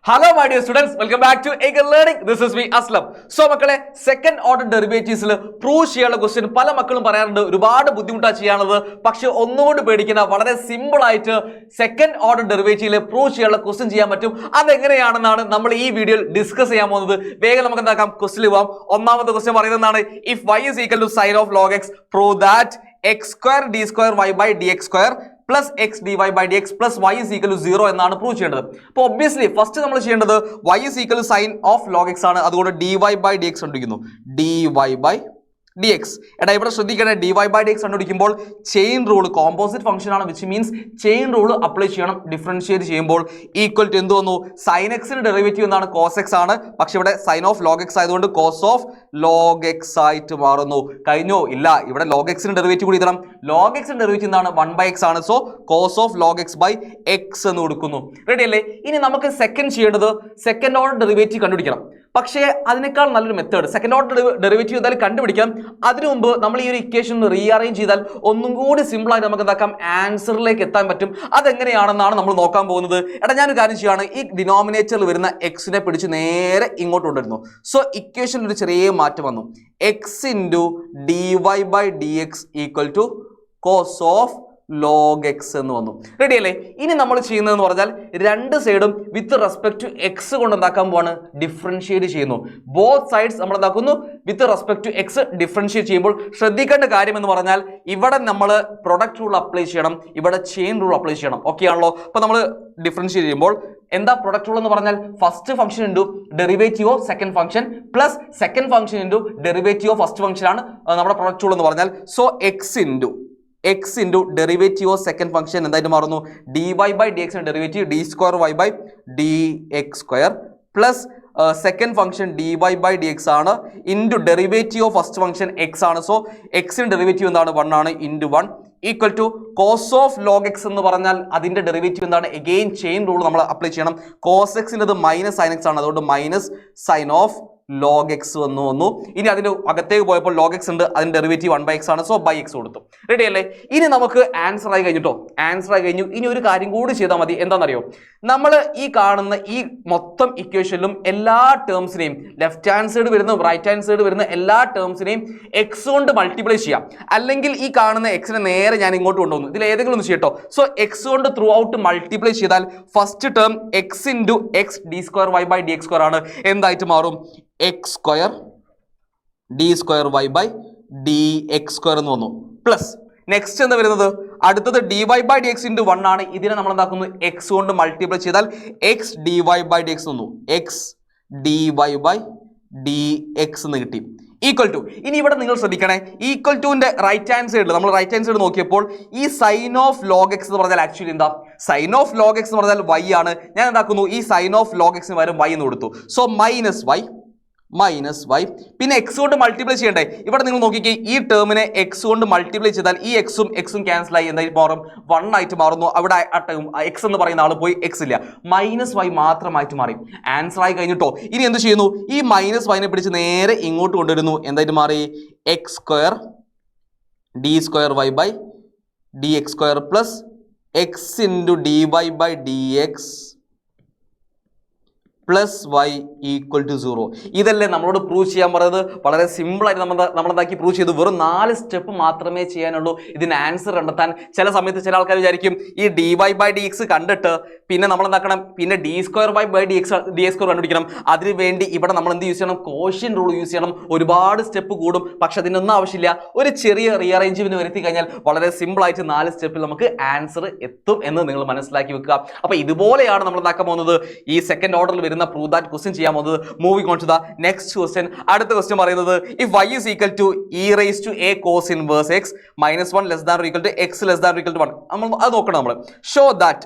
Hello my dear students, welcome back to Eager Learning. This is me Aslam. So മക്കളെ second order ഡെറിവേറ്റീവ്സിൽ prove ചെയ്യാനുള്ള question പല മക്കളും പറയാറുണ്ട്, ഒരുപാട് ബുദ്ധിമുട്ടാണ് ചെയ്യാനുള്ളത്. പക്ഷെ ഒന്നുകൊണ്ട് പേടിക്കുന്ന വളരെ സിമ്പിൾ ആയിട്ട് സെക്കൻഡ് ഓർഡർ ഡെറിവേറ്റീവിൽ പ്രൂവ് ചെയ്യാനുള്ള ക്വസ്റ്റ്യൻ ചെയ്യാൻ പറ്റും. അതെങ്ങനെയാണെന്നാണ് നമ്മൾ ഈ വീഡിയോയിൽ ഡിസ്കസ് ചെയ്യാൻ പോകുന്നത്. വേഗം നമുക്ക് എന്താക്കാം, ക്വസ്റ്റ്യൻ പോവാം. ഒന്നാമത്തെ ക്വസ്റ്റ്യൻ പറയുന്നതാണ്, if y is equal to sin of log x, prove that x square d square y by dx square plus x dy by dx plus y is equal to 0 എന്നാണ് prove ചെയ്യേണ്ടത്. അപ്പോൾ obviously first നമ്മൾ ചെയ്യേണ്ടത് y is equal to sin of log x ആണ്. അതുകൊണ്ട് dy by dx കണ്ടുപിടിക്കുന്നു. dy by dx. എടാ ഇവിടെ ശ്രദ്ധിക്കണേ, dy by dx കണ്ടുപിടിക്കുമ്പോൾ ചെയിൻ റൂൾ കോമ്പോസിറ്റ് ഫംഗ്ഷൻ ആണ്, which means chain rule apply ചെയ്യണം. ഡിഫറൻഷിയേറ്റ് ചെയ്യുമ്പോൾ ഈക്വൽ ടു എന്ത് വന്നു, സൈൻ എക്സിന്റെ ഡെറിവേറ്റീവ് എന്താണ്, കോസ് എക്സ് ആണ്. പക്ഷെ ഇവിടെ സൈൻ ഓഫ് ലോഗ് എക്സ് ആയതുകൊണ്ട് കോസ് ഓഫ് ലോഗ് എക്സ് ആയിട്ട് മാറുന്നു. കഴിഞ്ഞോ? ഇല്ല, ഇവിടെ ലോഗ് എക്സിന്റെ ഡെറിവേറ്റീവ് കൂടി ഇതണം. ലോഗ് എക്സിന്റെ ഡെറിവേറ്റീവ് എന്താണ്, 1/x ആണ്. So cos of log X by X എന്ന് കൊടുക്കുന്നു. റെഡി അല്ലേ? ഇനി നമുക്ക് സെക്കൻഡ് ചെയ്യേണ്ടത് സെക്കൻഡ് ഓർഡർ ഡെറിവേറ്റീവ് കണ്ടുപിടിക്കണം. പക്ഷേ അതിനേക്കാൾ നല്ലൊരു മെത്തേഡ്, സെക്കൻഡ് ഓർഡർ ഡെറിവേറ്റീവ് എന്തായാലും കണ്ടുപിടിക്കാം. അതിനു മുമ്പ് നമ്മൾ ഈ ഒരു ഇക്വേഷൻ റീഅറേഞ്ച് ചെയ്താൽ ഒന്നും കൂടി സിമ്പിൾ ആയിട്ട് നമുക്ക് എന്താക്കാം, ആൻസറിലേക്ക് എത്താൻ പറ്റും. അതെങ്ങനെയാണെന്നാണ് നമ്മൾ നോക്കാൻ പോകുന്നത്. എടാ ഞാനൊരു കാര്യം ചെയ്യാണ്, ഈ ഡിനോമിനേറ്ററിൽ വരുന്ന എക്സിനെ പിടിച്ച് നേരെ ഇങ്ങോട്ട് കൊണ്ടുവരുന്നു. സോ ഇക്വേഷനിൽ ഒരു ചെറിയ മാറ്റം വന്നു. X into D Y by D X equal to cos of log X എന്ന് വന്നു. റെഡി അല്ലേ? ഇനി നമ്മൾ ചെയ്യുന്നതെന്ന് പറഞ്ഞാൽ രണ്ട് സൈഡും വിത്ത് റെസ്പെക്ട് ടു എക്സ് കൊണ്ട് എന്താക്കാൻ പോവാണ്, ഡിഫറൻഷിയേറ്റ് ചെയ്യുന്നു. ബോത്ത് സൈഡ്സ് നമ്മൾ എന്താക്കുന്നു, with respect to x differentiate ചെയ്യുമ്പോൾ ശ്രദ്ധിക്കേണ്ട കാര്യം എന്ന് പറഞ്ഞാൽ ഇവിടെ നമ്മൾ പ്രൊഡക്റ്റ് റൂൾ അപ്ലൈ ചെയ്യണം, ഇവിടെ ചെയിൻ റൂൾ അപ്ലൈ ചെയ്യണം. ഓക്കെ ആണല്ലോ? അപ്പോൾ നമ്മൾ ഡിഫറൻഷിയേറ്റ് ചെയ്യുമ്പോൾ എന്താ പ്രൊഡക്റ്റ് റൂൾ എന്ന് പറഞ്ഞാൽ, first function into derivative of second function plus second function into derivative of first function ആണ് നമ്മുടെ പ്രൊഡക്റ്റ് റൂൾ എന്ന് പറഞ്ഞാൽ. So x into derivative of second function എന്തായിട്ട് മാറുന്നു, ഡി വൈ ബൈ ഡി എക്സിന്റെ derivative d square Y by D X square plus second function d Y by D x ആണ് into derivative of first function x ആണ്. So എക്സിന് derivative എന്താണ്, 1 ആണ്, into 1 equal to cos of log X എന്ന് പറഞ്ഞാൽ അതിന്റെ derivative എന്താണ്, again chain rule നമ്മൾ അപ്ലൈ ചെയ്യണം. കോസ് എക്സിൻ്റെ മൈനസ് സൈൻ എക്സ് ആണ്, അതുകൊണ്ട് minus sine of log X വന്നു. ഇനി അതിന്റെ അകത്തേക്ക് പോയപ്പോൾ ലോഗ് എക്സ് ഉണ്ട്, അതിന്റെ ഡെറിവേറ്റീവ് 1/x ആണ്. സോ ബൈ എക്സ് കൊടുത്തു. റെഡി അല്ലേ? ഇനി നമുക്ക് ആൻസർ ആയി കഴിഞ്ഞിട്ടോ, ആൻസർ ആയി കഴിഞ്ഞു. ഇനി ഒരു കാര്യം കൂടി ചെയ്താൽ മതി. എന്താണെന്നറിയോ, നമ്മൾ ഈ കാണുന്ന ഈ മൊത്തം ഇക്വേഷനിലും എല്ലാ ടേംസിനെയും ലെഫ്റ്റ് ഹാൻഡ് സൈഡ് വരുന്ന റൈറ്റ് ഹാൻഡ് സൈഡ് വരുന്ന എല്ലാ ടേംസിനെയും എക്സ് കൊണ്ട് മൾട്ടിപ്ലൈ ചെയ്യാം. അല്ലെങ്കിൽ ഈ കാണുന്ന എക്സിനെ നേരെ ഞാൻ ഇങ്ങോട്ട് കൊണ്ടുവന്നു, ഇതിൽ ഏതെങ്കിലും ഒന്ന് ചെയ്യട്ടോ. സോ എക്സ് കൊണ്ട് ത്രൂ ഔട്ട് മൾട്ടിപ്ലൈ ചെയ്താൽ first term x into x d square Y by D X square ആണ്. എന്തായിട്ട് മാറും, x square D square Y by D X square എന്ന് വന്നു. പ്ലസ് നെക്സ്റ്റ് എന്താ വരുന്നത്, അടുത്തത് d Y by D x into 1 ആണ്. ഇതിനെ നമ്മൾ എന്താക്കുന്നു, എക്സ് കൊണ്ട് മൾട്ടിപ്ലൈ ചെയ്താൽ x d Y by D x വന്നു. X d Y by D x എന്ന് കിട്ടി. ഈക്വൽ ടു, ഇനി ഇവിടെ നിങ്ങൾ ശ്രദ്ധിക്കണേ, ഈക്വൽ ടുവിന്റെ റൈറ്റ് ഹാൻഡ് സൈഡിൽ നമ്മൾ റൈറ്റ് ഹാൻഡ് സൈഡ് നോക്കിയപ്പോൾ ഈ സൈൻ ഓഫ് ലോഗ് എക്സ് എന്ന് പറഞ്ഞാൽ ആക്ച്വലി എന്താ, സൈൻ ഓഫ് ലോഗ് എക്സ് എന്ന് പറഞ്ഞാൽ y ആണ്. ഞാൻ എന്താക്കുന്നു, ഈ സൈൻ ഓഫ് ലോഗ് എക്സിന് പകരം y എന്ന് കൊടുത്തു. സോ മൈനസ് വൈ പിന്നെ എക്സ് കൊണ്ട് മൾട്ടിപ്ലൈ ചെയ്യണ്ടേ. ഇവിടെ നിങ്ങൾ നോക്കിക്കേ, ഈ ടേമിനെ എക്സ് കൊണ്ട് മൾട്ടിപ്ലൈ ചെയ്താൽ ഈ എക്സും ക്യാൻസൽ ആയി എന്തായിട്ട് മാറും, 1 ആയിട്ട് മാറുന്നു. അവിടെ എക്സ് എന്ന് പറയുന്ന ആൾ പോയി എക്സ് ഇല്ല, മൈനസ് വൈ മാത്രമായിട്ട് മാറി. ആൻസർ ആയി കഴിഞ്ഞിട്ടോ. ഇനി എന്ത് ചെയ്യുന്നു, ഈ മൈനസ് വൈനെ പിടിച്ച് നേരെ ഇങ്ങോട്ട് കൊണ്ടുവരുന്നു. എന്തായിട്ട് മാറി, X square D square Y by D X square plus X into D Y by D X plus Y equal to 0. ഇതല്ലേ നമ്മളോട് പ്രൂവ് ചെയ്യാൻ പറയുന്നത്. വളരെ സിമ്പിളായിട്ട് നമ്മളെന്താക്കി പ്രൂവ് ചെയ്തു. വെറും 4 സ്റ്റെപ്പ് മാത്രമേ ചെയ്യാനുള്ളൂ ഇതിന് ആൻസർ കണ്ടെത്താൻ. ചില സമയത്ത് ചില ആൾക്കാർ വിചാരിക്കും ഈ D Y by D X കണ്ടിട്ട് പിന്നെ നമ്മൾ എന്താക്കണം, പിന്നെ D square Y by D X square കണ്ടുപിടിക്കണം. അതിന് വേണ്ടി ഇവിടെ നമ്മൾ എന്ത് യൂസ് ചെയ്യണം, കോഷ്യൻ റൂൾ യൂസ് ചെയ്യണം. ഒരുപാട് സ്റ്റെപ്പ് കൂടും, പക്ഷെ അതിനൊന്നും ആവശ്യമില്ല. ഒരു ചെറിയ റീഅറേഞ്ച്മെന്റ് വരുത്തി കഴിഞ്ഞാൽ വളരെ സിമ്പിളായിട്ട് 4 സ്റ്റെപ്പിൽ നമുക്ക് ആൻസർ എത്തും എന്ന് നിങ്ങൾ മനസ്സിലാക്കി വെക്കുക. അപ്പോൾ ഇതുപോലെയാണ് നമ്മൾ എന്താക്കാൻ പോകുന്നത്, ഈ സെക്കൻഡ് ഓർഡറിൽ വരുന്ന prove that question ചെയ്യാൻ പോകുന്നത്. Moving on to the next question. അടുത്ത ക്വസ്റ്റ്യൻ പറയുന്നത്, if y is equal to e raised to a cos inverse x minus 1 less than or equal to x less than or equal to 1. നമ്മൾ അത് നോക്കണം. നമ്മൾ show that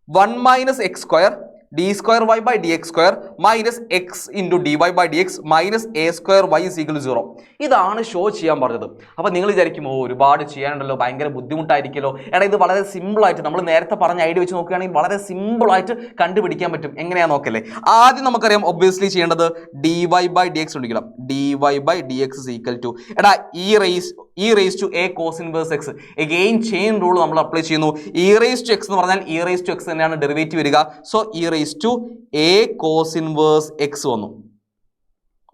1 minus x square d square y by dx square minus x into dy by dx minus a square y is equal to 0. ഇതാണ് show ചെയ്യാൻ പറഞ്ഞത്. അപ്പോൾ നിങ്ങൾ വിചാരിക്കും, ഒരുപാട് ചെയ്യാനുണ്ടല്ലോ, ഭയങ്കര ബുദ്ധിമുട്ടായിരിക്കുമല്ലോ. എടാ ഇത് വളരെ സിമ്പിളായിട്ട് നമ്മൾ നേരത്തെ പറഞ്ഞ ഐഡിയ വെച്ച് നോക്കുകയാണെങ്കിൽ വളരെ സിമ്പിളായിട്ട് കണ്ടുപിടിക്കാൻ പറ്റും. എങ്ങനെയാണെന്ന് നോക്കല്ലേ. ആദ്യം നമുക്കറിയാം ഒബ്വിയസ്ലി ചെയ്യേണ്ടത് dy by dx കണ്ടുപിടിക്കണം. dy by dx is equal to, എടാ E raise to A cos inverse X. Again chain rule നമ്മൾ അപ്ലൈ ചെയ്യുന്നു. ഇ റേസ് ടു എക്സ് എന്ന് പറഞ്ഞാൽ ഇ റേസ് ടു എക്സ് തന്നെയാണ് ഡെറിവേറ്റീവ് വരിക. So E raise to A cos inverse X വന്നു.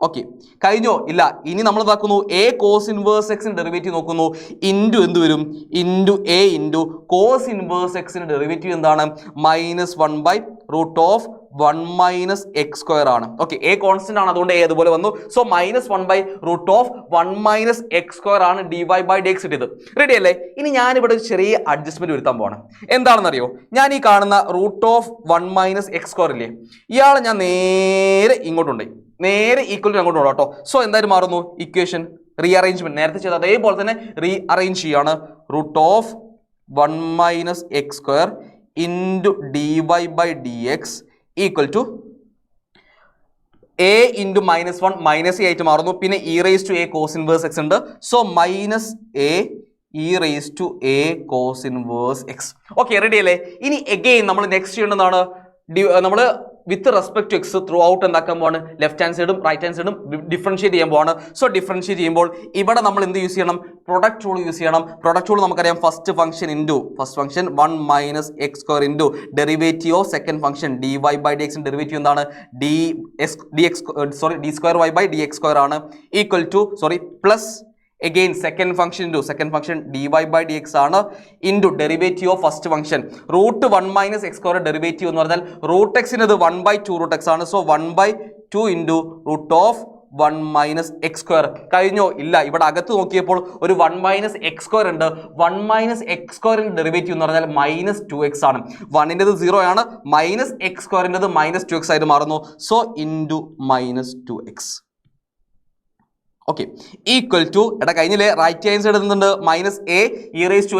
ഓക്കെ, കഴിഞ്ഞോ? ഇല്ല. ഇനി നമ്മൾ ഇതാക്കുന്നു എ കോസ് ഇൻവേഴ്സ് എക്സിന് ഡെറിവേറ്റീവ് നോക്കുന്നു. ഇൻറ്റു എന്ത് വരും? Into A into cos inverse എക്സിന് ഡെറിവേറ്റീവ് എന്താണ്? -1/√1 മൈനസ് എക്സ് സ്ക്വയർ ആണ്. ഓക്കെ, എ കോൺസ്റ്റന്റ് ആണ്, അതുകൊണ്ട് എ അതുപോലെ വന്നു. സോ -1/√1 മൈനസ് എക്സ് സ്ക്വയർ ആണ് dy/dx കിട്ടിയത്. റെഡി അല്ലേ? ഇനി ഞാനിവിടെ ഒരു ചെറിയ അഡ്ജസ്റ്റ്മെന്റ് വരുത്താൻ പോകണം. എന്താണെന്നറിയോ? ഞാൻ ഈ കാണുന്ന √1 മൈനസ് എക്സ് സ്ക്വയർ ഇല്ലേ, ഇയാളെ ഞാൻ നേരെ ഇങ്ങോട്ടുണ്ട്, നേരെ ഈക്വൽ ടു അങ്ങോട്ട് കേട്ടോ. സോ എന്തായാലും മാറുന്നു ഇക്വേഷൻ റീഅറേഞ്ച്മെന്റ് നേരത്തെ ചെയ്ത അതേപോലെ തന്നെ റീഅറേഞ്ച് ചെയ്യാണ്. √1 minus X square into dy/dx equal to a into -1 minus a ആയിട്ട് മാറുന്നു. പിന്നെ e raise to A cos inverse X ഉണ്ട്. So minus a e raise to A cos inverse x. Okay, ready അല്ലേ? ഇനി again നമ്മൾ next ചെയ്യേണ്ടതാണ്, നമ്മൾ with respect to x throughout എന്താക്കാൻ പോവാണ്? ലെഫ്റ്റ് ഹാൻഡ് സൈഡും റൈറ്റ് ഹാൻഡ് സൈഡും ഡിഫറൻഷിയേറ്റ് ചെയ്യാൻ പോവാണ്. സോ ഡിഫറൻഷിയേറ്റ് ചെയ്യുമ്പോൾ ഇവിടെ നമ്മൾ എന്ത് യൂസ് ചെയ്യണം? പ്രൊഡക്റ്റ് റൂൾ യൂസ് ചെയ്യണം. പ്രൊഡക്റ്റ് റൂൾ നമുക്കറിയാം, first function 1 minus X square into derivative of second function dy/dx derivative എന്താണ്? d²y/dx സ്ക്വയർ ആണ് equal two plus again second function dy/dx ആണ് into derivative of first function √1 minus x square derivative എന്ന് പറഞ്ഞാൽ √x ന് ഇത് 1/2 √x ആണ്. So 1/2 into √1 minus x square. കഴിഞ്ഞോ? ഇല്ല. ഇവിടെ അകത്ത് നോക്കിയപ്പോൾ ഒരു 1 minus x square ഉണ്ട്. 1 minus x square ഡെറിവേറ്റീവ് എന്ന് പറഞ്ഞാൽ -2x ആണ്. 1ൻ്റെത് 0 ആണ്, മൈനസ് എക്സ് സ്ക്വയറിൻ്റെത് -2x ആയിട്ട് മാറുന്നു. So into -2x. Okay, equal to എടാ കഴിഞ്ഞില്ലേ? റൈറ്റ് ഹാൻഡ് സൈഡ് എന്തുണ്ട്? -a e raise to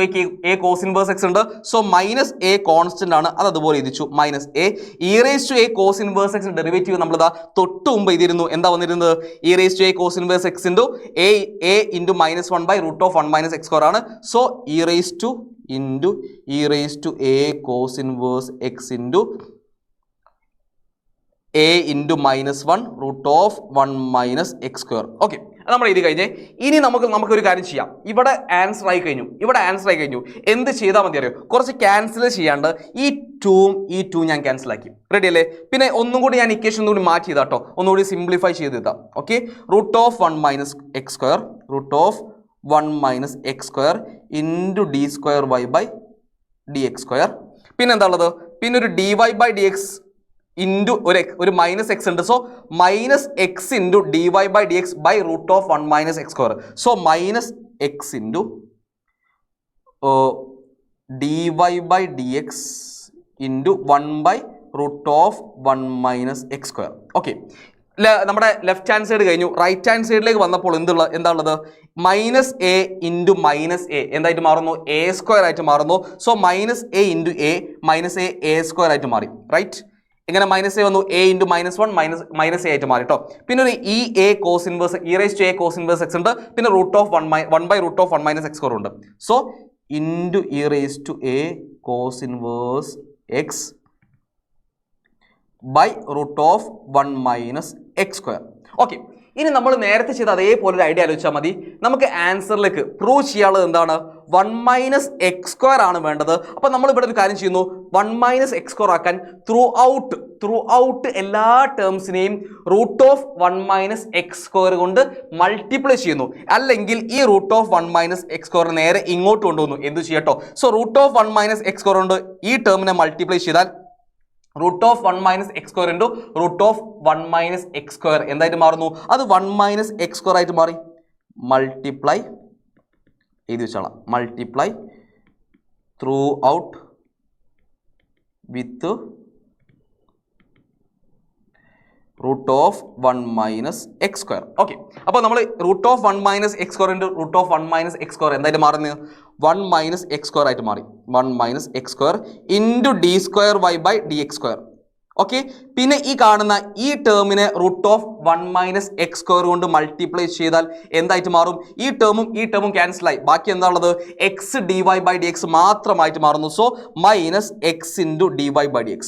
A cos inverse X ഉണ്ട്. സോ -a കോൺസ്റ്റന്റ് ആണ്, അത് അതുപോലെ എഴുതിച്ചു. -a e raise to A cos inverse x derivative നമ്മളിതാ തൊട്ട് മുമ്പ് എഴുതിയിരുന്നു. എന്താ വന്നിരുന്നത്? E raise to A cos inverse x into A into -1/√1 minus X square ആണ്. So E raise to A cos inverse x into a into -1/√1 minus X square. Okay, നമ്മൾ ഇത് കഴിഞ്ഞ് ഇനി നമുക്കൊരു കാര്യം ചെയ്യാം. ഇവിടെ ആൻസർ ആയി കഴിഞ്ഞു. എന്ത് ചെയ്താൽ മതി അറിയോ? കുറച്ച് ക്യാൻസൽ ചെയ്യാണ്ട് ഈ 2 ഞാൻ ക്യാൻസൽ ആക്കി. റെഡി അല്ലേ? പിന്നെ ഒന്നും കൂടി ഞാൻ ഇക്വേഷൻ ഒന്നുകൂടി മാറ്റി ചെയ്താട്ടോ, ഒന്നുകൂടി സിംപ്ലിഫൈ ചെയ്ത് ഇതാ. Okay, √1 minus X square into d²y/dx square. പിന്നെ എന്താ ഉള്ളത്? പിന്നെ ഒരു dy/dx ഇൻറ്റു ഒരു മൈനസ് എക്സ് ഉണ്ട്. So -x into dy/dx √1 minus X square. So -x into dy/dx into 1/√1 minus X square. Okay, നമ്മുടെ ലെഫ്റ്റ് ഹാൻഡ് സൈഡ് കഴിഞ്ഞു. റൈറ്റ് ഹാൻഡ് സൈഡിലേക്ക് വന്നപ്പോൾ എന്താ ഉള്ളത്? -a ഇൻറ്റു -a എന്തായിട്ട് മാറുന്നു? a സ്ക്വയർ ആയിട്ട് മാറുന്നു. So -a into a square ആയിട്ട് മാറി. റൈറ്റ്? എങ്ങനെ -a വന്നു? a ഇൻറ്റു -1 മൈനസ് a ആയിട്ട് മാറി കേട്ടോ. പിന്നെ ഒരു E raise to A cos inverse X ഉണ്ട്. പിന്നെ √1/√1 മൈനസ് എക്സ് സ്ക്വയർ ഉണ്ട്. So into E raise to A cos inverse X √1 minus X square. Okay, ഇനി നമ്മൾ നേരത്തെ ചെയ്ത അതേപോലെ ഒരു ഐഡിയ ആലോചിച്ചാൽ മതി. നമുക്ക് ആൻസറിലേക്ക് പ്രൂവ് ചെയ്യാനുള്ളത് എന്താണ്? 1 മൈനസ് എക്സ് സ്ക്വയർ ആണ് വേണ്ടത്. അപ്പോൾ നമ്മൾ ഇവിടെ ഒരു കാര്യം ചെയ്യുന്നു, 1 മൈനസ് എക്സ് സ്ക്വയർ ആക്കാൻ ത്രൂ ഔട്ട് എല്ലാ ടേംസിനെയും √1 മൈനസ് എക്സ് സ്ക്വയർ കൊണ്ട് മൾട്ടിപ്ലൈ ചെയ്യുന്നു. അല്ലെങ്കിൽ ഈ √1 മൈനസ് എക്സ് സ്ക്വയർ നേരെ ഇങ്ങോട്ട് കൊണ്ടുവന്നു. എന്ത് ചെയ്യട്ടോ? സോ √1 മൈനസ് എക്സ് സ്ക്വയർ കൊണ്ട് ഈ ടേമിനെ മൾട്ടിപ്ലൈ ചെയ്താൽ √1 minus X square into √1 minus X square എന്തായിട്ട് മാറുന്നു? അത് 1 മൈനസ് എക്സ് സ്ക്വയർ ആയിട്ട് മാറി. മൾട്ടിപ്ലൈ എഴുതി വെച്ചോളാം. Multiply throughout with √1 minus X square. Okay, അപ്പോൾ നമ്മൾ √1 minus X square into √1 minus X square എന്തായിട്ട് മാറുന്നത്? 1 മൈനസ് എക്സ് സ്ക്വയർ ആയിട്ട് മാറി. 1 minus X square into d²y/dx square. Okay, പിന്നെ ഈ കാണുന്ന ഈ ടേമിനെ √1 മൈനസ് എക്സ് സ്ക്വയർ കൊണ്ട് മൾട്ടിപ്ലൈ ചെയ്താൽ എന്തായിട്ട് മാറും? ഈ ടേമും ക്യാൻസൽ ആയി. ബാക്കി എന്താ ഉള്ളത്? എക്സ് dy/dx മാത്രമായിട്ട് മാറുന്നു. So -x into dy/dx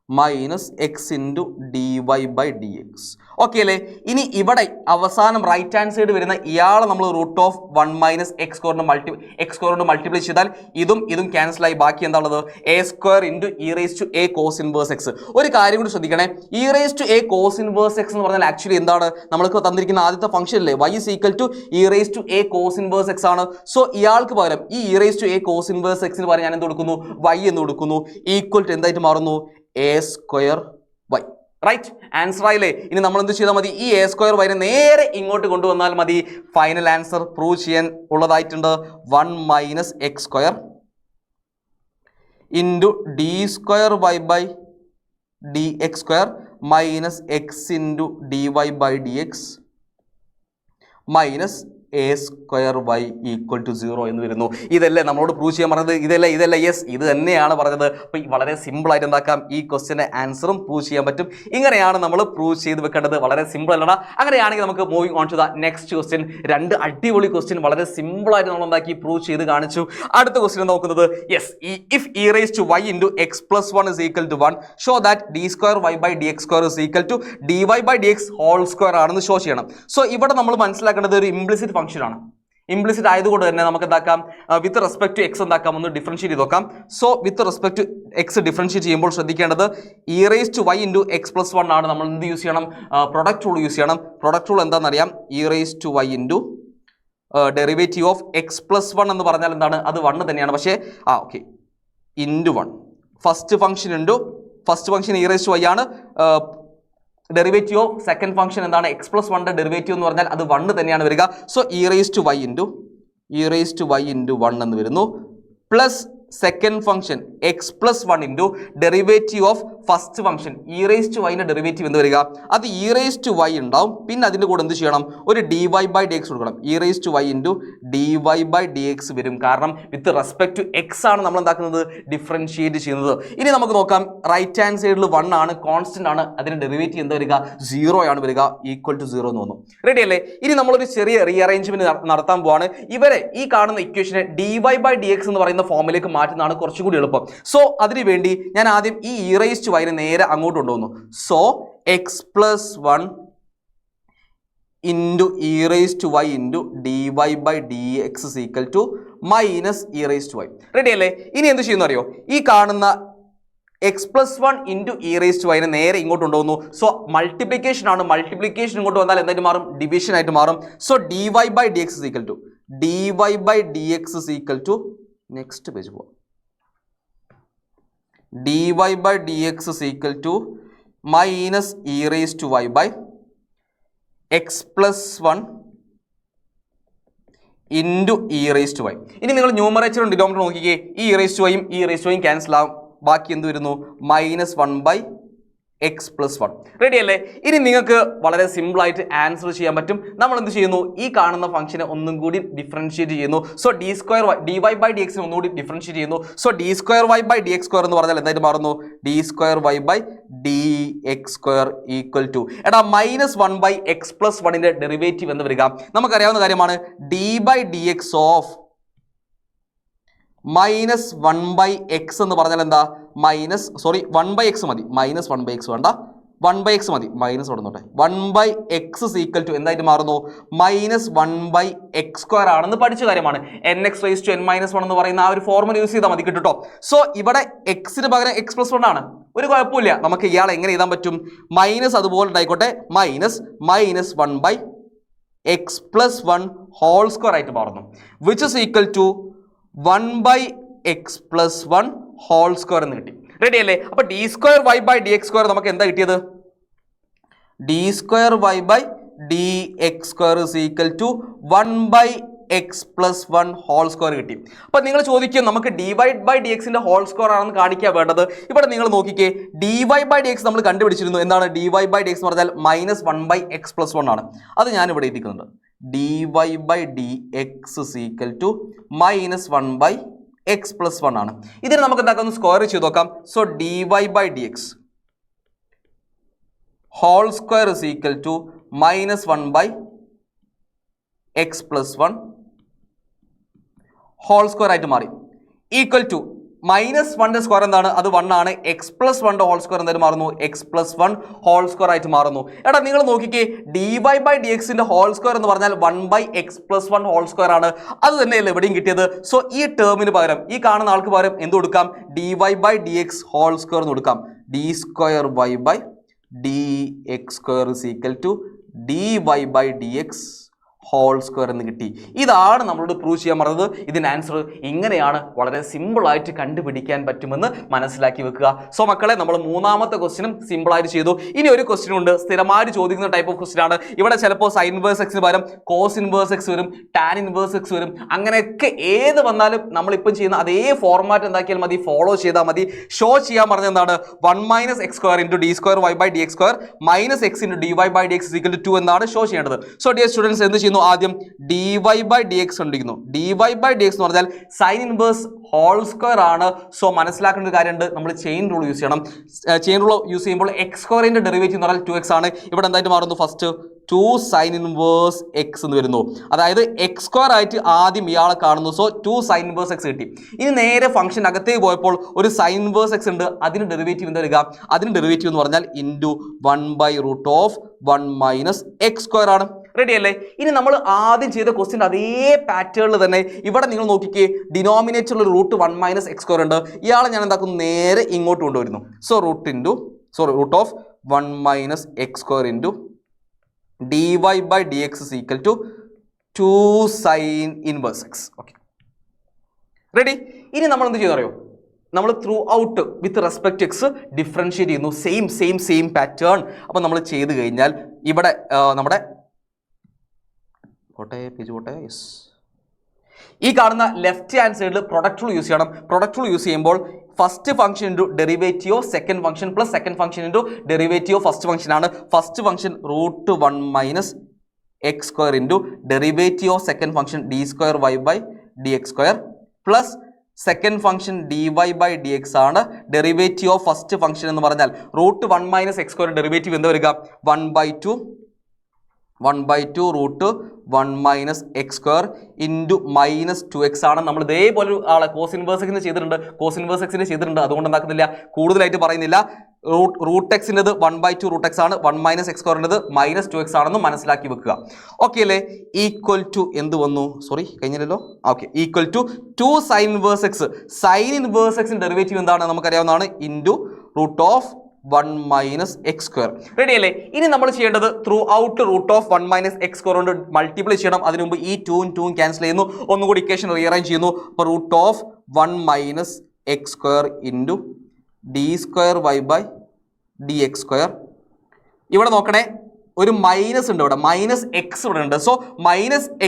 minus X into D Y by D X. Okay അല്ലേ? ഇനി ഇവിടെ അവസാനം റൈറ്റ് ഹാൻഡ് സൈഡ് വരുന്ന ഇയാളെ നമ്മൾ റൂട്ട് ഓഫ് 1 മൈനസ് എക്സ് സ്ക്വയറിന് മൾട്ടിപ്ലൈ ചെയ്താൽ ഇതും ക്യാൻസൽ ആയി ബാക്കി എന്താണുള്ളത്? A square into E raise to A cos inverse X. ഒരു കാര്യം കൂടി ശ്രദ്ധിക്കണേ, E raise to A cos inverse X എന്ന് പറഞ്ഞാൽ ആക്ച്വലി എന്താണ്? നമ്മൾക്ക് തന്നിരിക്കുന്ന ആദ്യത്തെ ഫംഗ്ഷൻ അല്ലേ, y is equal to E raise to A cos inverse X ആണ്. സോ ഇയാൾക്ക് പകരം ഈ E raise to A cos inverse എക്സിന് പകരം ഞാൻ എന്ത് കൊടുക്കുന്നു? y എന്ന് കൊടുക്കുന്നു. ഈക്വൽ ടു എന്തായിട്ട് മാറുന്നു? A square Y. Right answer ആയില്ലേ? ഇനി നമ്മൾ എന്ത് ചെയ്താൽ മതി? ഈ എ സ്ക്വയർ വൈനെ നേരെ ഇങ്ങോട്ട് കൊണ്ടുവന്നാൽ മതി. ഫൈനൽ ആൻസർ പ്രൂവ് ചെയ്യാൻ ഉള്ളതായിട്ടുണ്ട്. 1 minus X square into D square Y by D X square minus X into D Y by D X minus A square Y equal to 0 എന്ന് വരുന്നു. ഇതല്ലേ നമ്മളോട് പ്രൂവ് ചെയ്യാൻ പറഞ്ഞത്? ഇതല്ല യെസ്, ഇത് തന്നെയാണ് പറഞ്ഞത്. അപ്പോൾ വളരെ സിമ്പിളായിട്ട് എന്താക്കാം? ഈ ക്വസ്റ്റ്യൻ്റെ ആൻസറും പ്രൂവ് ചെയ്യാൻ പറ്റും. ഇങ്ങനെയാണ് നമ്മൾ പ്രൂവ് ചെയ്ത് വെക്കേണ്ടത്. വളരെ സിമ്പിൾ അല്ലടാ. അങ്ങനെയാണെങ്കിൽ നമുക്ക് moving on to the next question. രണ്ട് അടിപൊളി ക്വസ്റ്റ്യൻ വളരെ സിമ്പിളായിട്ട് നമ്മൾ എന്താക്കി പ്രൂവ് ചെയ്ത് കാണിച്ചു. അടുത്ത ക്വസ്റ്റ്യൻ നോക്കുന്നത് yes, if E raise to Y into X plus 1 is equal to 1 show that D square Y by D X square is equal to D Y by D X whole square ആണെന്ന് show ചെയ്യണം. So ഇവിടെ നമ്മൾ മനസ്സിലാക്കേണ്ടത് ഒരു implicit function ആണ്. Implicit ആയതുകൊണ്ട് തന്നെ നമുക്ക് എന്താക്കാം? വിത്ത് റെസ്പെക്ട് ടു എക്സ് എന്താക്കാം? ഒന്ന് ഡിഫറൻഷിയേറ്റ് ചെയ്ത് നോക്കാം. So with respect to x differentiate ചെയ്യുമ്പോൾ ശ്രദ്ധിക്കേണ്ടത് e raise to Y into X plus 1 ആണ്. നമ്മൾ എന്ത് യൂസ് ചെയ്യണം? പ്രൊഡക്റ്റ് റൂൾ യൂസ് ചെയ്യണം. പ്രൊഡക്റ്റ് റൂൾ എന്താണെന്നറിയാം? E raise to Y into derivative of x plus 1 എന്ന് പറഞ്ഞാൽ എന്താണ്? അത് 1 തന്നെയാണ്. പക്ഷേ okay, into 1 first function e raise to y ആണ്. ഡെറിവേറ്റീവ് ഓഫ് സെക്കൻഡ് ഫംഗ്ഷൻ എന്താണ്? എക്സ് പ്ലസ് 1ന്റെ ഡെറിവേറ്റീവ് എന്ന് പറഞ്ഞാൽ അത് 1 തന്നെയാണ് വരിക. So E raise to Y into 1 എന്ന് വരുന്നു. Plus second function x plus 1 into derivative of first function e raise to വൈൻ്റെ ഡെറിവേറ്റീവ് എന്ത് വരിക? അത് ഇ റേസ് ടു വൈ ഉണ്ടാവും. പിന്നെ അതിൻ്റെ കൂടെ എന്ത് ചെയ്യണം? ഒരു d Y by D x കൊടുക്കണം. E raise to Y into D Y by D x വരും. കാരണം വിത്ത് റെസ്പെക്ട് ടു എക്സ് ആണ് നമ്മൾ എന്താക്കുന്നത്? ഡിഫറൻഷിയേറ്റ് ചെയ്യുന്നത്. ഇനി നമുക്ക് നോക്കാം. റൈറ്റ് ഹാൻഡ് സൈഡിൽ 1 ആണ്, കോൺസ്റ്റന്റ് ആണ്. അതിൻ്റെ ഡെറിവേറ്റീവ് എന്താ വരിക? 0 ആണ് വരിക. ഈക്വൽ ടു 0 എന്ന് തോന്നും. റെഡി അല്ലേ? ഇനി നമ്മളൊരു ചെറിയ റീഅറേഞ്ച്മെന്റ് നടത്താൻ പോവാണ്. ഇവരെ ഈ കാണുന്ന ഇക്വേഷനെ d Y by D x എന്ന് പറയുന്ന ഫോമിലേക്ക് മാറ്റുന്നതാണ് കുറച്ചുകൂടി എളുപ്പം. സോ അതിനു വേണ്ടി ഞാൻ ആദ്യം ഈ ഇ റേസ് ടു വൈനെ നേരെ അങ്ങോട്ട് കൊണ്ടുവന്നു. So x plus 1 into E raise to Y into D Y by D X is equal to minus e raise to y. Ready അല്ലേ? ഇനി എന്ത് ചെയ്യുന്നു അറിയോ? ഈ കാണുന്ന x plus 1 into E raise to വൈനെ നേരെ ഇങ്ങോട്ട് കൊണ്ടുവന്നു. സോ മൾട്ടിപ്ലിക്കേഷൻ ആണ്. മൾട്ടിപ്ലിക്കേഷൻ ഇങ്ങോട്ട് വന്നാൽ എന്തായിട്ട് മാറും? ഡിവിഷൻ ആയിട്ട് മാറും. So D Y by D X is equal to next page പോവാം. dy by dx is equal to minus e raised to y by x plus 1 into e raised to y. ഇനി നിങ്ങൾ ന്യൂമറേറ്ററും ഡിനോമിനേറ്ററും നോക്കിക്കേ. ഈ e raised to y ഈ raised to y cancel ആവും. ബാക്കി എന്ത് വരുന്നു? Minus 1 by X plus 1. Ready അല്ലേ? ഇനി നിങ്ങൾക്ക് വളരെ സിമ്പിളായിട്ട് ആൻസർ ചെയ്യാൻ പറ്റും. നമ്മൾ എന്ത് ചെയ്യുന്നു? ഈ കാണുന്ന ഫംഗ്ഷനെ ഒന്നും കൂടി ഡിഫറൻഷിയേറ്റ് ചെയ്യുന്നു. So D Y by d എക്സിനെ ഒന്നുകൂടി ഡിഫറൻഷിയേറ്റ് ചെയ്യുന്നു. So d square Y by D X square എന്ന് പറഞ്ഞാൽ എന്തായിട്ട് മാറുന്നു? D square Y by D X square equal to minus 1 by x plus 1ന്റെ ഡെറിവേറ്റീവ് എന്ന് വരിക. നമുക്കറിയാവുന്ന കാര്യമാണ്. D by D x of minus 1 by X എന്ന് പറഞ്ഞാൽ എന്താ? 1 ബൈ എക്സ് മതി. മൈനസ് 1 ബൈ എക്സ് വേണ്ട, 1 ബൈ എക്സ് മതി. മൈനസ് കൊടുത്തോട്ടെ. 1 ബൈ എക്സ് ഈക്വൽ ടു എന്തായിട്ട് മാറുന്നു? മൈനസ് 1 ബൈ എക്സ് സ്ക്വയർ ആണെന്ന് പഠിച്ച കാര്യമാണ്. N X raise to N minus 1 എന്ന് പറയുന്ന ആ ഒരു ഫോർമുല യൂസ് ചെയ്താൽ മതി, കിട്ടോ. സോ ഇവിടെ എക്സിന് പകരം എക്സ് പ്ലസ് 1 ആണ്. ഒരു കുഴപ്പമില്ല. നമുക്ക് ഇയാളെ എങ്ങനെ എഴുതാൻ പറ്റും? മൈനസ് അതുപോലെ ഉണ്ടായിക്കോട്ടെ. Minus 1 by x plus 1 whole square ആയിട്ട് മാറുന്നു. Which is equal to 1 by x plus 1 whole square എന്ന് കിട്ടി. റെഡി അല്ലേ? അപ്പൊ d square Y by D X square നമുക്ക് എന്താ കിട്ടിയത്? D square Y by D X square is equal to 1 by x plus 1 whole square കിട്ടി. അപ്പൊ നിങ്ങൾ ചോദിക്കും നമുക്ക് ഡി വൈ ബൈ ഡി എക്സിന്റെ ഹോൾ സ്ക്വയർ ആണെന്ന് കാണിക്കാൻ വേണ്ടത്. ഇവിടെ നിങ്ങൾ നോക്കിക്കേ, d Y by D x നമ്മൾ കണ്ടുപിടിച്ചിരുന്നു. എന്താണ് d Y by D x എന്ന് പറഞ്ഞാൽ മൈനസ് 1 ബൈ എക്സ് പ്ലസ് 1 ആണ്. അത് ഞാൻ ഇവിടെ എഴുതിക്കുന്നുണ്ട്. D Y by D X is equal to minus 1 by x plus 1 ആണ്. ഇതിന് നമുക്ക് എന്താക്കാം? സ്ക്വയർ ചെയ്ത് നോക്കാം. So D Y by D X whole square is equal to minus 1 by x plus 1 whole square ആയിട്ട് മാറി. ഈക്വൽ ടു മൈനസ് വണ്ണിന്റെ square എന്താണ്? അത് 1 ആണ്. എക്സ് പ്ലസ് 1 ഹോൾ സ്ക്വയർ എന്തായാലും മാറുന്നു? എക്സ് പ്ലസ് 1 ഹോൾ സ്ക്വയർ ആയിട്ട് മാറുന്നു. എടാ നിങ്ങൾ നോക്കിക്കേ, ഡി വൈ ബൈ ഡി എക്സിന്റെ ഹോൾ സ്ക്വയർ എന്ന് പറഞ്ഞാൽ 1/(x+1) ഹോൾ സ്ക്വയർ ആണ്. അത് തന്നെയല്ലേ എവിടെയും കിട്ടിയത്. സോ ഈ ടേമിന് പകരം, ഈ കാണുന്ന ആൾക്ക് പകരം എന്ത് കൊടുക്കാം? D Y by D X whole square എന്ന് കൊടുക്കാം. D square Y by D X square is equal to D Y by D X whole square എന്ന് കിട്ടി. ഇതാണ് നമ്മളോട് പ്രൂവ് ചെയ്യാൻ പറഞ്ഞത്. ഇതിന് ആൻസർ ഇങ്ങനെയാണ്, വളരെ സിമ്പിളായിട്ട് കണ്ടുപിടിക്കാൻ പറ്റുമെന്ന് മനസ്സിലാക്കി വെക്കുക. സോ മക്കളെ, നമ്മൾ മൂന്നാമത്തെ ക്വസ്റ്റ്യനും സിമ്പിളായിട്ട് ചെയ്തു. ഇനി ഒരു ക്വസ്റ്റ്യൻ ഉണ്ട്, സ്ഥിരമായിട്ട് ചോദിക്കുന്ന ടൈപ്പ് ഓഫ് ക്വസ്റ്റ്യൻ ആണ്. ഇവിടെ ചിലപ്പോൾ സൈൻ ഇൻവേഴ്സ് എക്സിന് പകരം കോസ് ഇൻവേഴ്സ് എക്സ് വരും, ടാൻ ഇൻവേഴ്സ് എക്സ് വരും. അങ്ങനെയൊക്കെ ഏത് വന്നാലും നമ്മളിപ്പം ചെയ്യുന്ന അതേ ഫോർമാറ്റ് എന്താക്കിയാൽ മതി, ഫോളോ ചെയ്താൽ മതി. ഷോ ചെയ്യാൻ പറഞ്ഞ എന്താണ്? 1 - x² into D square Y by D X square minus X into D Y by D X equal to 2 എന്നാണ് ഷോ ചെയ്യേണ്ടത്. സോ ഡിയർ സ്റ്റുഡൻസ്, എന്ത് ചെയ്യുന്നു? ആദ്യം d Y by D x കണ്ടിരിക്കുന്നു. D Y by D x എന്ന് പറഞ്ഞാൽ sine inverse whole square ആണ്. So മനസ്സിലാക്കേണ്ട ഒരു കാര്യമുണ്ട്, നമ്മൾ ചെയിൻ റൂൾ യൂസ് ചെയ്യണം. ചെയിൻ റൂൾ യൂസ് ചെയ്യുമ്പോൾ എക്സ് സ്ക്വയറിന്റെ ഡെറിവേറ്റീവ് എന്ന് പറഞ്ഞാൽ 2x ആണ്. ഇവിടെ എന്തായിട്ട് മാറുന്നു? ഫസ്റ്റ് 2 സൈൻ ഇൻവേഴ്സ് എക്സ് എന്ന് വരുന്നു. അതായത് എക്സ് സ്ക്വയർ ആയിട്ട് ആദ്യം ഇയാളെ കാണുന്നു. സോ 2 സൈൻ ഇൻവേഴ്സ് എക്സ് കിട്ടി. ഇനി നേരെ ഫംഗ്ഷൻ അകത്തേക്ക് പോയപ്പോൾ ഒരു സൈൻ ഇൻവേഴ്സ് എക്സ് ഉണ്ട്. അതിന് ഡെറിവേറ്റീവ് എന്താ വരിക? അതിന് ഡെറിവേറ്റീവ് എന്ന് പറഞ്ഞാൽ ഇൻറ്റു 1/√(1 - x² ആണ്. റെഡി അല്ലേ? ഇനി നമ്മൾ ആദ്യം ചെയ്ത ക്വസ്റ്റ്യൻ അതേ പാറ്റേണിൽ തന്നെ ഇവിടെ നിങ്ങൾ നോക്കിക്കേ, ഡിനോമിനേറ്ററിൽ ഒരു √1 - x² ഉണ്ട്. ഇയാളെ ഞാൻ എന്താക്കുന്നു? നേരെ ഇങ്ങോട്ട് കൊണ്ടുവരുന്നു. So √(1 - x² into dy by dx is equal to 2 sin inverse x. Okay, ready? ഇനി നമ്മൾ എന്ത് ചെയ്തറിയോ? നമ്മൾ throughout with respect x differentiate ചെയ്യുന്നു. Same pattern. അപ്പം നമ്മൾ ചെയ്ത് കഴിഞ്ഞാൽ ഇവിടെ നമ്മുടെ ഈ കാണുന്ന ലെഫ്റ്റ് ഹാൻഡ് സൈഡിൽ പ്രൊഡക്റ്റ് റൂൾ യൂസ് ചെയ്യണം. പ്രൊഡക്റ്റ് റൂൾ യൂസ് ചെയ്യുമ്പോൾ first function into derivative of second function plus second function into derivative of first function ആണ്. First function √1 - x² into derivative of second function d square Y by D X square plus second function dy by D x ആണ്. Derivative of first function എന്ന് പറഞ്ഞാൽ √1 - x² derivative എന്താ വരിക? 1/2 √1 - x² into -2x ആണ്. നമ്മൾ ഇതേപോലെ ആളെ cos inverse എക്സിന് ചെയ്തിട്ടുണ്ട്, അതുകൊണ്ട് എന്താക്കുന്നില്ല, കൂടുതലായിട്ട് പറയുന്നില്ല. √x-ൻ്റെത് 1/2 √x ആണ്, 1 - x²ൻ്റെത് -2x ആണെന്ന് മനസ്സിലാക്കി വെക്കുക. ഓക്കെ അല്ലേ? ഈക്വൽ ടു എന്ത് വന്നു? സോറി, കഴിഞ്ഞില്ലല്ലോ. Okay, equal to 2 sine inverse x. Sine inverse എക്സിൻ്റെ ഡെറിവേറ്റീവ് എന്താണ്? നമുക്കറിയാവുന്നതാണ്. Into √1 - x². റെഡി അല്ലേ? ഇനി നമ്മൾ ചെയ്യേണ്ടത് ത്രൂ ഔട്ട് √1 - x² കൊണ്ട് മൾട്ടിപ്ലൈ ചെയ്യണം. അതിനു മുമ്പ് ഈ 2 ക്യാൻസൽ ചെയ്യുന്നു. ഒന്നുകൂടി ഇക്വേഷൻ റീഅറേഞ്ച് ചെയ്യുന്നു. അപ്പോൾ √1 - x² into D square Y by D X square. ഇവിടെ നോക്കണേ, ഒരു മൈനസ് ഉണ്ട്, ഇവിടെ -x ഇവിടെ ഉണ്ട്. So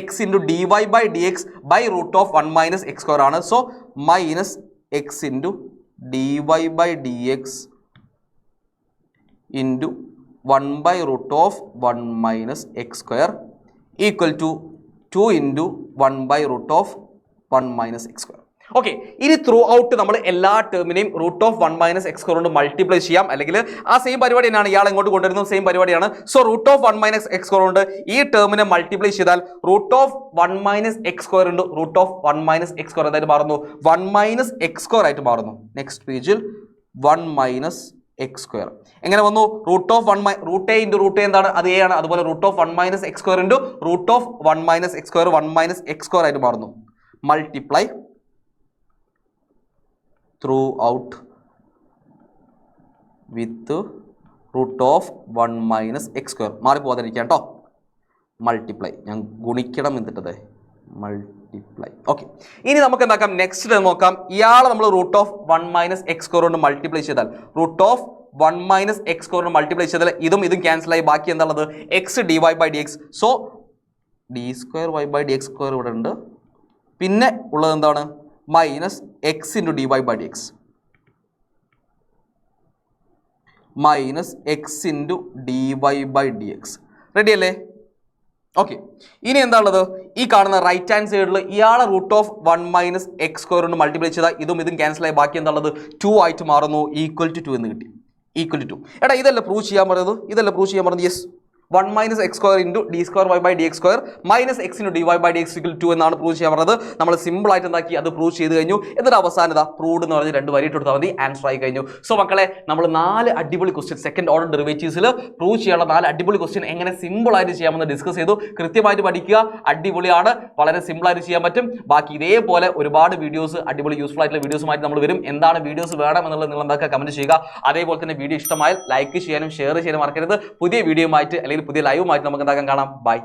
-x into D Y by D x by √1 - x² ആണ്. So -x into dy by dx into 1/√1 - x² equal to 2 into 1/√1 - x². Okay, ഇനി through out നമ്മൾ എല്ലാ ടേമിനെയും √1 - x² കൊണ്ട് മൾട്ടിപ്ലൈ ചെയ്യാം. അല്ലെങ്കിൽ ആ സെയിം പരിപാടി തന്നെയാണ്, ഇയാൾ ഇങ്ങോട്ട് കൊണ്ടുവരുന്നത് സെയിം പരിപാടിയാണ്. സോ √1 - x² കൊണ്ട് ഈ ടേമിനെ മൾട്ടിപ്ലൈ ചെയ്താൽ √1 - x² ഉണ്ട്. √1 - x² എന്തായിട്ട് മാറുന്നു? 1 - x² ആയിട്ട് മാറുന്നു. നെക്സ്റ്റ് പേജിൽ 1 - x². എങ്ങനെ വന്നു? √1 √a ഇൻറ്റു √a എന്താണ്? അത് a ആണ്. അതുപോലെ √1 - x² ഇൻറ്റു √1 - x², 1 - x² ആയിട്ട് മാറുന്നു. Multiply throughout with √1 - x². മാറിപ്പോകാതിരിക്കാം കേട്ടോ. മൾട്ടിപ്ലൈ, ഞാൻ ഗുണിക്കണം എന്നിട്ടത് മൾട്ടിപ്ലൈ. ഓക്കെ, ഇനി നമുക്ക് എന്താക്കാം? നെക്സ്റ്റ് നോക്കാം. ഇയാളെ നമ്മൾ √1 - x² കൊണ്ട് മൾട്ടിപ്ലൈ ചെയ്താൽ √1 - x² കൊണ്ട് മൾട്ടിപ്ലൈ ചെയ്താൽ ഇതും ക്യാൻസലായി. ബാക്കി എന്താണുള്ളത്? X dy by D x. So d square Y by D X square ഇവിടെ ഉണ്ട്. പിന്നെ ഉള്ളത് എന്താണ്? -x into dy by D x -x into dy by D x. Ready അല്ലേ? ഓക്കെ, ഇനി എന്താ ഉള്ളത്? ഈ കാണുന്ന റൈറ്റ് ഹാൻഡ് സൈഡിൽ ഇയാളെ √1 - x² കൊണ്ട് മൾട്ടിപ്ലൈ ചെയ്താൽ ഇതും ക്യാൻസലായി. ബാക്കി എന്താ ഉള്ളത്? 2 ആയിട്ട് മാറുന്നു. ഈക്വൽ ടു 2 എന്ന് കിട്ടി. Equal to 2. എടാ, ഇതല്ല പ്രൂവ് ചെയ്യാൻ പറഞ്ഞത്? Yes, 1 minus X square into D square Y by D X square minus X into D Y by D x equal 2 എന്നാണ് പ്രൂവ് ചെയ്യാൻ പറഞ്ഞത്. നമ്മൾ സിമ്പിൾ ആയിട്ട് എന്താക്കി അത് പ്രൂവ് ചെയ്ത് കഴിഞ്ഞു. എന്നിട്ട് അവസാനത പ്രൂവ്ഡ് എന്ന് പറഞ്ഞ് 2 വരി ഇട്ട് കൊടുത്താൽ മതി, ആൻസർ ആയി കഴിഞ്ഞു. സോ മക്കളെ നമ്മൾ 4 അടിപൊളി ക്വസ്റ്റ്യൻ സെക്കൻഡ് ഓർഡർ ഡെറിവേറ്റീവ്സിൽ പ്രൂവ് ചെയ്യാനുള്ള 4 അടിപൊളി ക്വസ്റ്റ്യൻ എങ്ങനെ സിമ്പിൾ ആയിട്ട് ചെയ്യാമെന്ന് ഡിസ്കസ് ചെയ്തു. കൃത്യമായിട്ട് പഠിക്കുക, അടിപൊളിയാണ്, വളരെ സിമ്പിൾ ആയിട്ട് ചെയ്യാൻ പറ്റും. ബാക്കി ഇതേപോലെ ഒരുപാട് വീഡിയോസ് അടിപൊളി യൂസ്ഫുൾ ആയിട്ടുള്ള വീഡിയോസുമായിട്ട് നമ്മൾ വരും. എന്താണ് വീഡിയോസ് വേണം എന്നുള്ളത് നിങ്ങൾ എന്താക്കുക കമന്റ് ചെയ്യുക. അതേപോലെ തന്നെ വീഡിയോ ഇഷ്ടമായാൽ ലൈക്ക് ചെയ്യാനും ഷെയർ ചെയ്യാനും മറക്കരുത്. പുതിയ വീഡിയോയുമായിട്ട് അല്ലെങ്കിൽ പുതിയ ലൈവുമായിട്ട് നമുക്ക് എന്താക്കാൻ കാണാം. ബൈ.